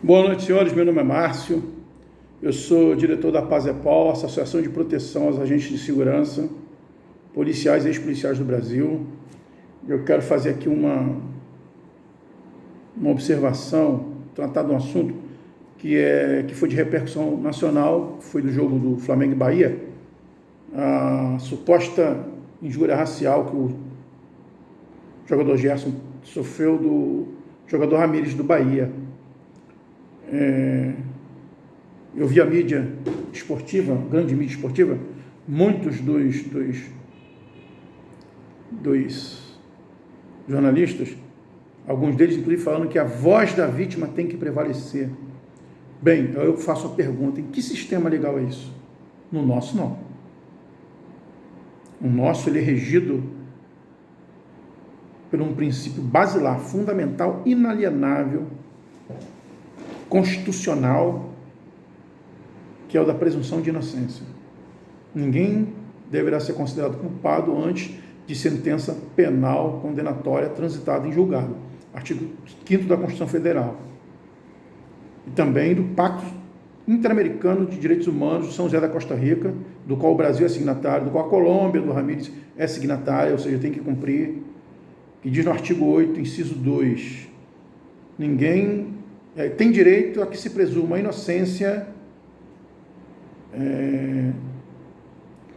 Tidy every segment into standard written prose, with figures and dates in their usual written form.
Boa noite, senhores. Meu nome é Márcio. Eu sou diretor da Pazepol, Associação de Proteção aos Agentes de Segurança, policiais e ex-policiais do Brasil. Eu quero fazer aqui uma observação, tratar de um assunto que foi de repercussão nacional, foi do jogo do Flamengo e Bahia, a suposta injúria racial que o jogador Gerson sofreu do jogador Ramírez do Bahia. Eu vi a mídia esportiva, grande mídia esportiva, muitos dos jornalistas, alguns deles inclusive falando que a voz da vítima tem que prevalecer. Bem, eu faço a pergunta, em que sistema legal é isso? No nosso, não. O nosso, ele é regido por um princípio basilar, fundamental, inalienável, constitucional, que é o da presunção de inocência. Ninguém deverá ser considerado culpado antes de sentença penal condenatória transitada em julgado. Artigo 5º da Constituição Federal. E também do Pacto Interamericano de Direitos Humanos de São José da Costa Rica, do qual o Brasil é signatário, do qual a Colômbia, do Ramírez, é signatária, ou seja, tem que cumprir, que diz no artigo 8, inciso 2, ninguém tem direito a que se presuma a inocência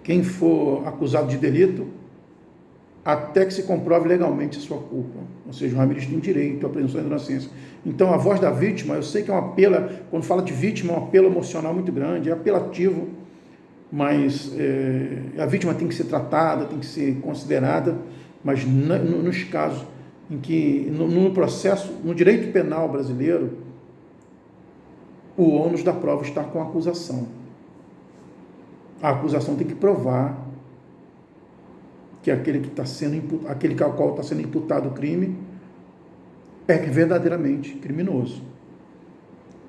quem for acusado de delito até que se comprove legalmente a sua culpa. Ou seja, o Ramírez tem direito à presunção de inocência. Então, a voz da vítima, eu sei que é um apelo, quando fala de vítima, é um apelo emocional muito grande, é apelativo, mas a vítima tem que ser tratada, tem que ser considerada, mas nos casos em que, no processo, no direito penal brasileiro, o ônus da prova está com a acusação. A acusação tem que provar que aquele ao qual está sendo imputado o crime é verdadeiramente criminoso.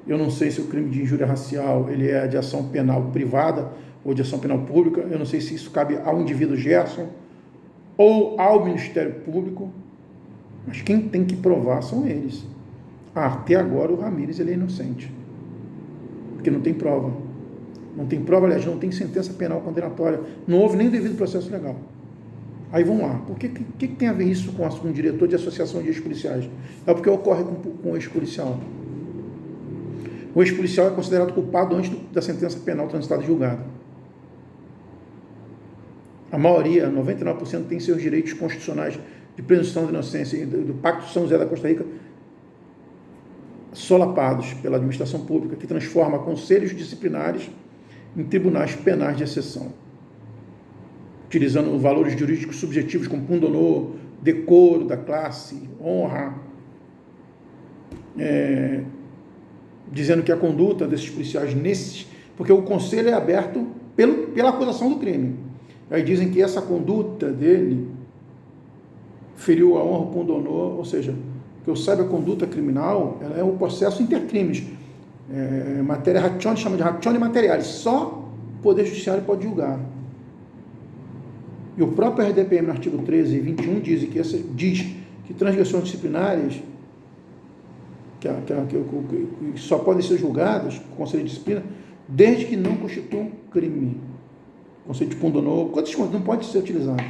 Eu não sei se o crime de injúria racial ele é de ação penal privada ou de ação penal pública. Eu não sei se isso cabe ao indivíduo Gerson ou ao Ministério Público, mas quem tem que provar são eles. Até agora o Ramírez ele é inocente, porque não tem prova. Não tem prova, aliás, não tem sentença penal condenatória. Não houve nem o devido processo legal. Aí vamos lá. Por que tem a ver isso com um diretor de associação de ex-policiais? É porque ocorre com o ex-policial. O ex-policial é considerado culpado antes da sentença penal transitada e julgada. A maioria, 99%, tem seus direitos constitucionais de presunção de inocência e do Pacto São José da Costa Rica solapados pela administração pública, que transforma conselhos disciplinares em tribunais penais de exceção, utilizando valores jurídicos subjetivos como pundonor, decoro da classe, honra, dizendo que a conduta desses policiais porque o conselho é aberto pela acusação do crime. Aí dizem que essa conduta dele feriu a honra, o pundonor, ou seja, que eu saiba, a conduta criminal ela é um processo intercrimes. Matéria ratione, chama de ratione materialis. Só o Poder Judiciário pode julgar. E o próprio RDPM, no artigo 13 e 21, diz que transgressões disciplinares que só podem ser julgadas por conselho de disciplina desde que não constituam crime. Conceito de pundonor, quantos não pode ser utilizado.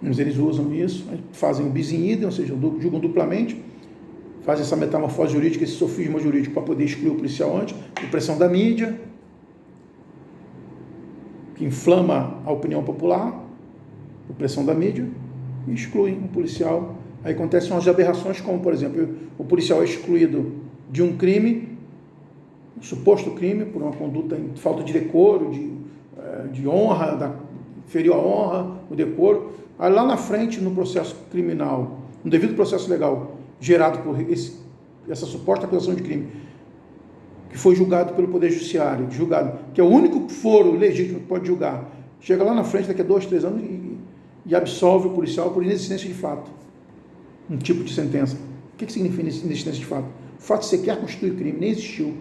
Mas eles usam isso, fazem o bis in idem, ou seja, julgam duplamente, fazem essa metamorfose jurídica, esse sofisma jurídico para poder excluir o policial antes, por pressão da mídia, que inflama a opinião popular, por pressão da mídia, e excluem o policial. Aí acontecem umas aberrações, como, por exemplo, o policial é excluído de um crime, um suposto crime, por uma conduta em falta de decoro, de honra, feriu a honra, o decoro. Aí lá na frente, no processo criminal, no devido processo legal, gerado por essa suposta acusação de crime, que foi julgado pelo Poder Judiciário, que é o único foro legítimo que pode julgar, chega lá na frente, daqui a 2, 3 anos, e absolve o policial por inexistência de fato. Um tipo de sentença. O que significa inexistência de fato? O fato sequer constitui crime, nem existiu.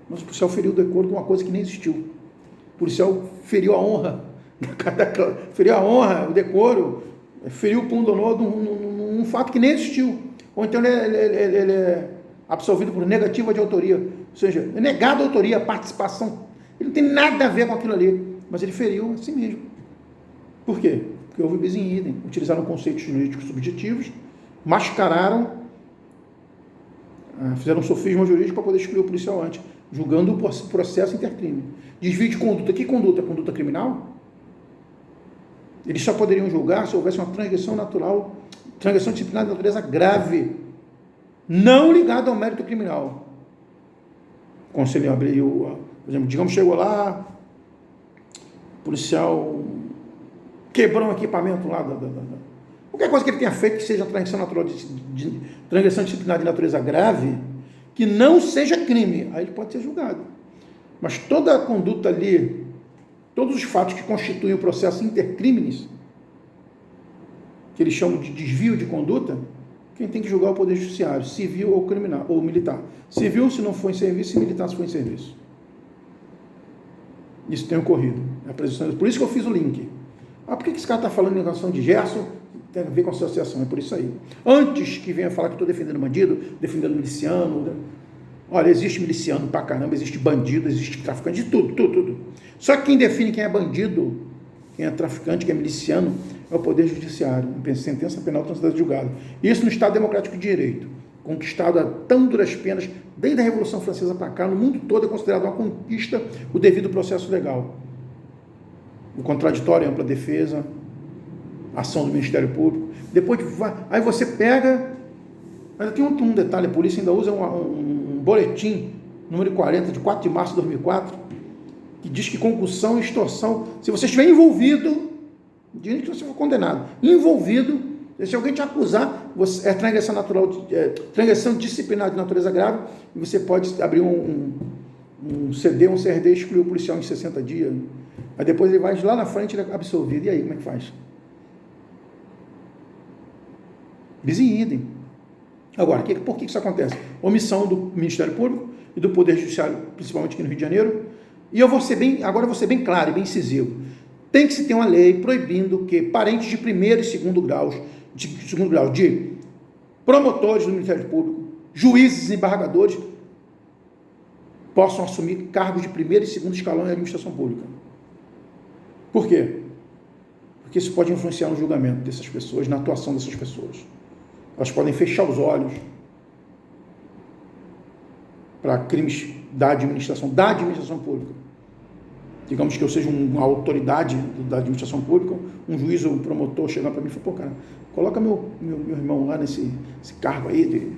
Mas o policial feriu o decoro de uma coisa que nem existiu. O policial feriu a honra, o decoro, feriu o pundonor num fato que nem existiu. ou então ele é absolvido por negativa de autoria, ou seja, é negada a autoria, a participação, ele não tem nada a ver com aquilo ali, mas ele feriu a si mesmo. Por quê? Porque houve bis in idem, utilizaram conceitos jurídicos subjetivos, mascararam, fizeram um sofisma jurídico para poder excluir o policial antes, julgando o processo intercrime. Desvio de conduta. Que conduta? Conduta criminal? Eles só poderiam julgar se houvesse uma transgressão natural, transgressão disciplinar de natureza grave, não ligada ao mérito criminal. O conselho abriu, por exemplo, digamos, chegou lá, o policial quebrou um equipamento lá, qualquer coisa que ele tenha feito que seja transgressão natural, transgressão disciplinar de natureza grave, que não seja crime, aí ele pode ser julgado. Mas toda a conduta ali, todos os fatos que constituem o processo intercrimes, que eles chamam de desvio de conduta, quem tem que julgar é o Poder Judiciário, civil ou criminal, ou militar. Civil se não for em serviço, e militar se for em serviço. Isso tem ocorrido. Por isso que eu fiz o link. Por que esse cara está falando em relação de Gerson? Tem a ver com a associação, é por isso aí. Antes que venha falar que estou defendendo bandido, defendendo miliciano, olha, existe miliciano pra caramba, existe bandido, existe traficante, de tudo. Só que quem define quem é bandido, quem é traficante, quem é miliciano, é o Poder Judiciário, sentença penal transitada julgada. Isso no Estado Democrático de Direito, conquistado a tão duras penas, desde a Revolução Francesa para cá, no mundo todo é considerado uma conquista o devido processo legal. O contraditório, a ampla defesa, a ação do Ministério Público. Depois aí você pega, mas tem um detalhe, a polícia ainda usa um boletim, número 40, de 4 de março de 2004, que diz que concussão e extorsão, se você estiver envolvido, diante que você for condenado, envolvido, se alguém te acusar, é transgressão natural, transgressão disciplinar de natureza grave, e você pode abrir um CD, um CRD, excluir o policial em 60 dias. Aí depois ele vai lá na frente, ele é absolvido. E aí, como é que faz? Bis in idem. Agora, por que isso acontece? Omissão do Ministério Público e do Poder Judiciário, principalmente aqui no Rio de Janeiro. E agora eu vou ser bem claro e bem incisivo. Tem que se ter uma lei proibindo que parentes de primeiro e segundo grau de promotores do Ministério Público, juízes e desembargadores, possam assumir cargos de primeiro e segundo escalão em administração pública. Por quê? Porque isso pode influenciar no julgamento dessas pessoas, na atuação dessas pessoas. Elas podem fechar os olhos para crimes da administração pública. Digamos que eu seja uma autoridade da administração pública, um juiz ou um promotor chegar para mim e falar, cara, coloca meu irmão lá nesse cargo aí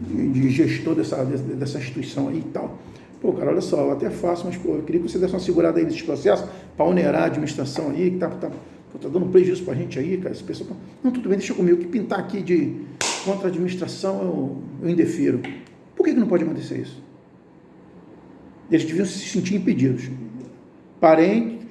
de gestor dessa instituição aí e tal. Cara, olha só, eu até faço, mas eu queria que você desse uma segurada aí nesses processos para onerar a administração aí, que tá dando prejuízo para a gente aí, cara. Esse pessoal, não, tudo bem, deixa comigo, que pintar aqui de contra a administração eu indefiro. Por que não pode acontecer isso? Eles deviam se sentir impedidos. Parentes,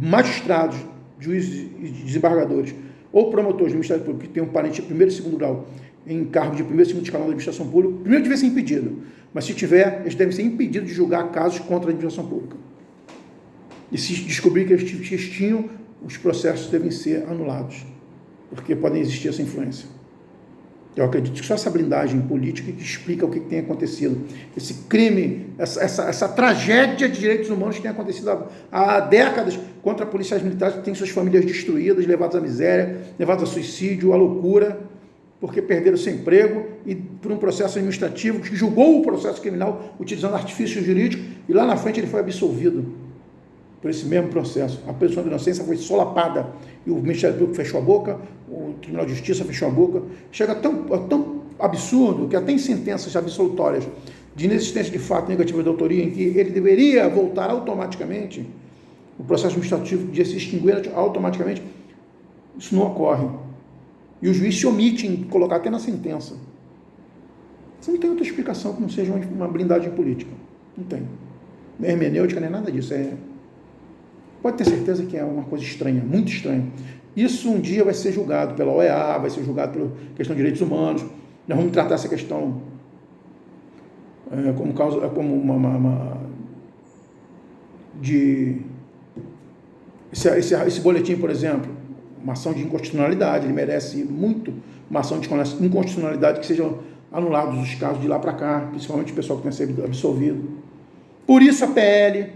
magistrados, juízes e desembargadores, ou promotores do Ministério Público que tem um parente de primeiro e segundo grau em cargo de primeiro e segundo escalão da administração pública, primeiro devia ser impedido, mas se tiver, eles devem ser impedidos de julgar casos contra a administração pública. E se descobrir que eles tinham, os processos devem ser anulados, porque podem existir essa influência. Eu acredito que só essa blindagem política que explica o que tem acontecido. Esse crime, essa tragédia de direitos humanos que tem acontecido há décadas contra policiais militares que têm suas famílias destruídas, levadas à miséria, levadas a suicídio, à loucura, porque perderam seu emprego e por um processo administrativo que julgou o processo criminal utilizando artifício jurídico e lá na frente ele foi absolvido por esse mesmo processo. A presunção de inocência foi solapada e o Ministério Público fechou a boca, o Tribunal de Justiça fechou a boca. Chega a tão absurdo que até em sentenças absolutórias de inexistência de fato negativo de autoria, em que ele deveria voltar automaticamente, o processo administrativo de se extinguir automaticamente, isso não ocorre. E o juiz se omite em colocar até na sentença. Você não tem outra explicação que não seja uma blindagem política. Não tem. Não é hermenêutica, nem nada disso. Pode ter certeza que é uma coisa estranha, muito estranha. Isso um dia vai ser julgado pela OEA, vai ser julgado pela questão de direitos humanos. Nós vamos tratar essa questão como uma de esse boletim, por exemplo, uma ação de inconstitucionalidade, ele merece muito uma ação de inconstitucionalidade que sejam anulados os casos de lá para cá, principalmente o pessoal que tenha sido absolvido. Por isso essa PL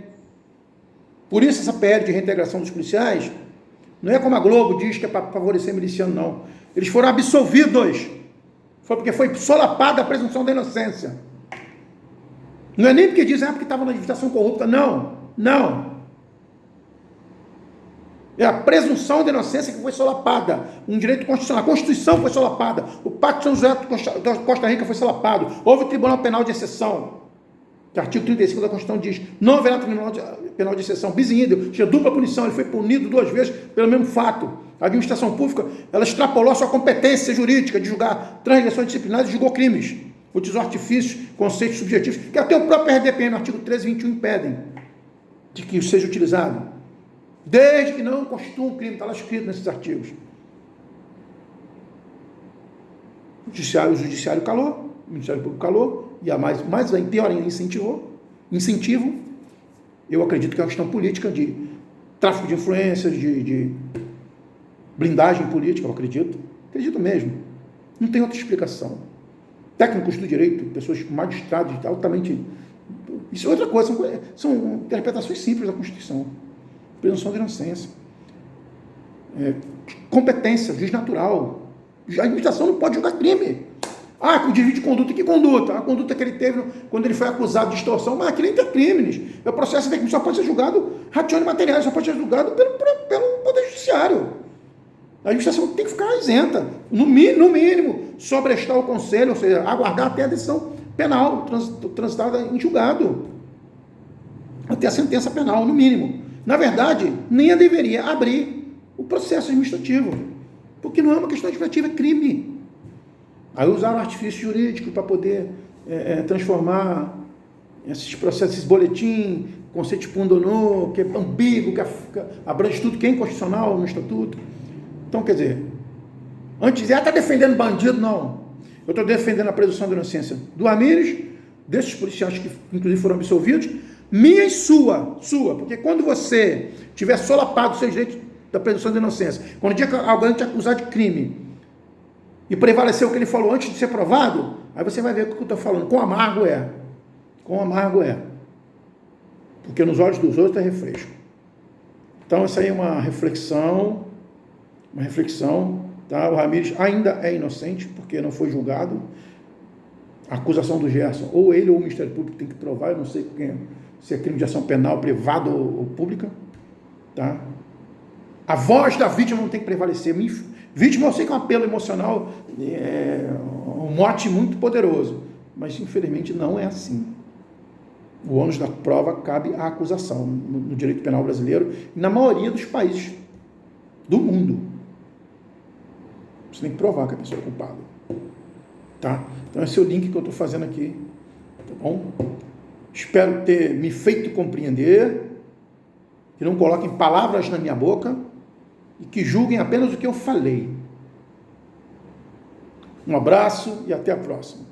de reintegração dos policiais, não é como a Globo diz que é para favorecer miliciano, não. Eles foram absolvidos. Foi porque foi solapada a presunção da inocência. Não é nem porque dizem, porque estava na legislação corrupta. Não, não. É a presunção da inocência que foi solapada. Um direito constitucional. A Constituição foi solapada. O Pacto de São José da Costa Rica foi solapado. Houve Tribunal Penal de Exceção. O artigo 35 da Constituição diz, não haverá Tribunal Penal de Exceção. Bis in idem, tinha dupla punição. Ele foi punido 2 vezes pelo mesmo fato. A administração pública, ela extrapolou a sua competência jurídica de julgar transgressões disciplinares e julgou crimes. Utilizou artifícios, conceitos subjetivos, que até o próprio RDPM, no artigo 13 e 21, impedem de que isso seja utilizado. Desde que não constitua um crime, está lá escrito nesses artigos. O judiciário calou, o Ministério Público calou, e a mais pior ainda, incentivo. Eu acredito que é uma questão política de tráfico de influências, de blindagem política, eu acredito mesmo. Não tem outra explicação. Técnicos do direito, pessoas magistrados, altamente... Isso é outra coisa, são interpretações simples da Constituição. Presunção de inocência. Competência, juiz natural. A administração não pode julgar crime. Com desvio de conduta. Que conduta? A conduta que ele teve quando ele foi acusado de extorsão. Mas aquilo é intercrimes. O processo só pode ser julgado ratione materiais, só pode ser julgado pelo Poder Judiciário. A administração tem que ficar isenta. No mínimo, sobrestar o conselho, ou seja, aguardar até a decisão penal transitada em julgado. Até a sentença penal, no mínimo. Na verdade, nem deveria abrir o processo administrativo. Porque não é uma questão administrativa, é crime. Aí usaram artifício jurídico para poder transformar esses processos, esses boletim, conceito de pundonor, que é ambíguo, que abrange tudo, que é inconstitucional no Estatuto. Então, quer dizer, antes de dizer, está defendendo bandido, não. Eu estou defendendo a presunção de inocência do Ramírez, desses policiais que, inclusive, foram absolvidos, minha e sua, porque quando você tiver solapado os seus direitos da presunção de inocência, quando alguém te acusar de crime e prevalecer o que ele falou antes de ser provado, aí você vai ver o que eu estou falando. Quão amargo é. Porque nos olhos dos outros é refresco. Então, essa aí é uma reflexão, tá? O Ramírez ainda é inocente, porque não foi julgado. A acusação do Gerson, ou ele ou o Ministério Público tem que provar, eu não sei se é crime de ação penal, privada ou pública, tá? A voz da vítima não tem que prevalecer. Vítima, eu sei que é um apelo emocional, um mote muito poderoso, mas infelizmente não é assim. O ônus da prova cabe à acusação no direito penal brasileiro e na maioria dos países do mundo. Você tem que provar que a pessoa é culpada. Tá? Então esse é o link que eu estou fazendo aqui. Tá bom? Espero ter me feito compreender, que não coloquem palavras na minha boca e que julguem apenas o que eu falei. Um abraço e até a próxima.